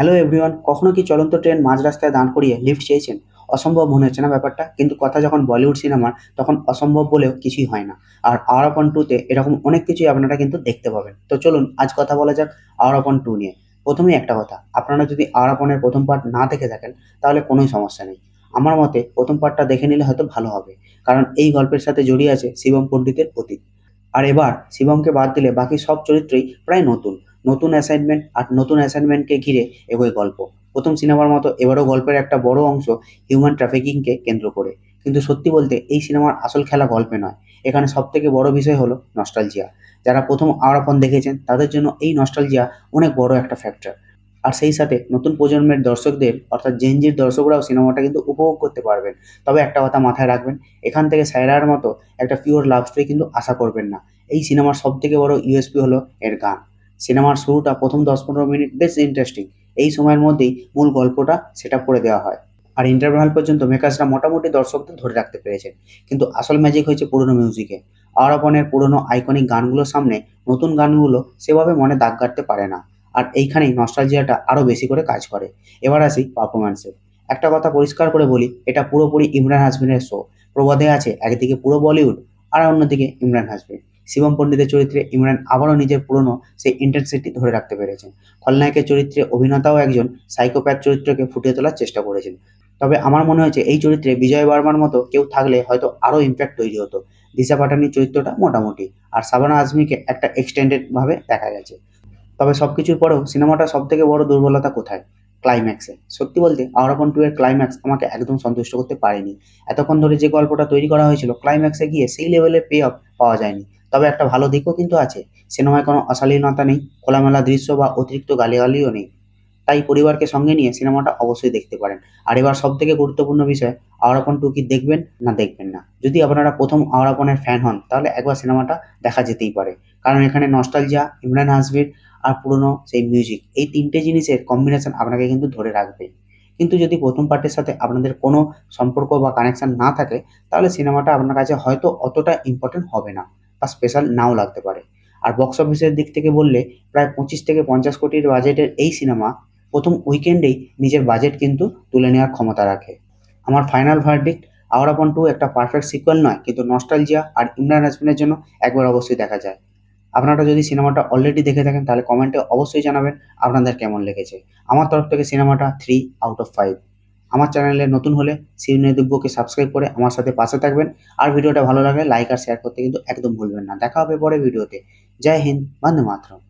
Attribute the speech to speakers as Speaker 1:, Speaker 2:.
Speaker 1: Hello everyone, কখনো কি চলন্ত ট্রেন মাঝ রাস্তায় দাঁড় করিয়ে লিফট চেয়েছেন? অসম্ভব মনে হচ্ছে না ব্যাপারটা? কিন্তু কথা যখন বলিউড সিনেমার, তখন অসম্ভব বলেও কিছুই হয় না। আর আওয়ার আপন টুতে এরকম অনেক কিছুই আপনারা কিন্তু দেখতে পাবেন। তো চলুন আজ কথা বলা যাক আওয়ার আপন টু নিয়ে। প্রথমেই একটা কথা, আপনারা যদি আওয়ার আপনের প্রথম পার্ট না দেখে থাকেন তাহলে কোনোই সমস্যা নেই। আমার মতে প্রথম পার্টটা দেখে নিলে হয়তো ভালো হবে, কারণ এই গল্পের সাথে জড়িয়ে আছে শিবম পণ্ডিতের অতীত। আর এবার শিবমকে বাদ দিলে বাকি সব চরিত্রই প্রায় নতুন। নতুন অ্যাসাইনমেন্ট আর নতুন অ্যাসাইনমেন্টকে ঘিরে এগোয় গল্প। প্রথম সিনেমার মতো এবারও গল্পের একটা বড় অংশ হিউম্যান ট্রাফিকিংকে কেন্দ্র করে। কিন্তু সত্যি বলতে এই সিনেমার আসল খেলা গল্পে নয়, এখানে সবথেকে বড় বিষয় হলো নস্টালজিয়া। যারা প্রথম আওরাপন দেখেছেন তাদের জন্য এই নস্টালজিয়া অনেক বড় একটা ফ্যাক্টর। আর সেই সাথে নতুন প্রজন্মের দর্শকদের অর্থাৎ জেনজির দর্শকরাও সিনেমাটা কিন্তু উপভোগ করতে পারবেন। তবে একটা কথা মাথায় রাখবেন, এখান থেকে সায়রার মতো একটা পিওর লাভ স্টোরি কিন্তু আশা করবেন না। এই সিনেমার সবথেকে বড় ইউএসপি হলো এর গান। সিনেমার শুরুটা প্রথম 10-15 মিনিট বেশ ইন্টারেস্টিং। এই সময়ের মধ্যেই মূল গল্পটা সেট আপ করে দেওয়া হয়। আর ইন্টারভ্যাল পর্যন্ত মেকার্সরা মোটামুটি দর্শকদের ধরে রাখতে পেরেছেন। কিন্তু আসল ম্যাজিক হয়েছে পুরনো মিউজিকে। আওরাপনের পুরনো আইকনিক গানগুলোর সামনে নতুন গানগুলো সেভাবে মনে দাগ কাটতে পারে না। আর এইখানেই নস্টালজিয়াটা আরও বেশি করে কাজ করে। এবার আসি পারফরম্যান্সে। একটা কথা পরিষ্কার করে বলি, এটা পুরোপুরি ইমরান হাসমিনের শো। প্রবাদে আছে, একদিকে পুরো বলিউড আর অন্যদিকে ইমরান হাসমিন। শিবম পণ্ডিতের চরিত্রে ইমরান আবারও নিজের পুরনো সেই ইন্টেন্সিটি ধরে রাখতে পেরেছেন। খলনায়কের চরিত্রে অভিনেতাও একজন সাইকোপ্যাথ চরিত্রকে ফুটিয়ে তোলার চেষ্টা করেছেন। তবে আমার মনে হয়েছে এই চরিত্রে বিজয় বর্মার মতো কেউ থাকলে হয়তো আরও ইম্প্যাক্ট তৈরি হতো। দিশা পাটানির চরিত্রটা মোটামুটি, আর শাবানা আজমিকে একটা এক্সটেন্ডেড ভাবে দেখা গেছে। তবে সবকিছুর পরেও সিনেমাটার সবথেকে বড় দুর্বলতা কোথায়? ক্লাইম্যাক্সে। সত্যি বলতে আওয়ার আপন টু এর ক্লাইম্যাক্স আমাকে একদম সন্তুষ্ট করতে পারেনি। এতক্ষণ ধরে যে গল্পটা তৈরি করা হয়েছিল, ক্লাইম্যাক্সে গিয়ে সেই লেভেলের পে অফ পাওয়া যায়নি। তবে একটা ভালো দিকও কিন্তু আছে। সিনেমায় কোনো অশালীনতা নেই, খোলামেলা দৃশ্য বা অতিরিক্ত গালিগালিও নেই। তাই পরিবারকে সঙ্গে নিয়ে সিনেমাটা অবশ্যই দেখতে পারেন। আর এবার সবথেকে গুরুত্বপূর্ণ বিষয়, আওয়ার আপন টু কি দেখবেন না দেখবেন না? যদি আপনারা প্রথম আওয়ার আপনের ফ্যান হন তাহলে একবার সিনেমাটা দেখা যেতেই পারে। কারণ এখানে নস্টালজিয়া, ইমরান হাসমিন আর পুরনো সেই মিউজিক, এই ৩টে জিনিসের কম্বিনেশন আপনাকে কিন্তু ধরে রাখবে। কিন্তু যদি প্রথম পার্টের সাথে আপনাদের কোনো সম্পর্ক বা কানেকশন না থাকে, তাহলে সিনেমাটা আপনার কাছে হয়তো অতটা ইম্পর্টেন্ট হবে না বা স্পেশাল নাও লাগতে পারে। আর বক্স অফিসের দিক থেকে বললে প্রায় 25 থেকে 50 কোটির বাজেটের এই সিনেমা প্রথম উইকেন্ডেই নিজের বাজেট কিন্তু তুলে নেওয়ার ক্ষমতা রাখে। আমার ফাইনাল ভার্ডিক্ট, আওয়ার আপন টু একটা পারফেক্ট সিকুয়েল নয়, কিন্তু নস্টালজিয়া আর ইমরান হাসমিনের জন্য একবার অবশ্যই দেখা যায়। আপনারা যদি সিনেমাটা অলরেডি দেখে থাকেন তাহলে কমেন্টে অবশ্যই জানাবেন আপনাদের কেমন লেগেছে। আমার তরফ থেকে সিনেমাটা 3/5। আমার চ্যানেলে নতুন হলে সিনে দিব্যকে সাবস্ক্রাইব করে আমার সাথে পাশে থাকবেন। আর ভিডিওটা ভালো লাগলে লাইক আর শেয়ার করতে কিন্তু একদম ভুলবেন না। দেখা হবে পরে ভিডিওতে। জয় হিন্দ, বন্দে মাতরম।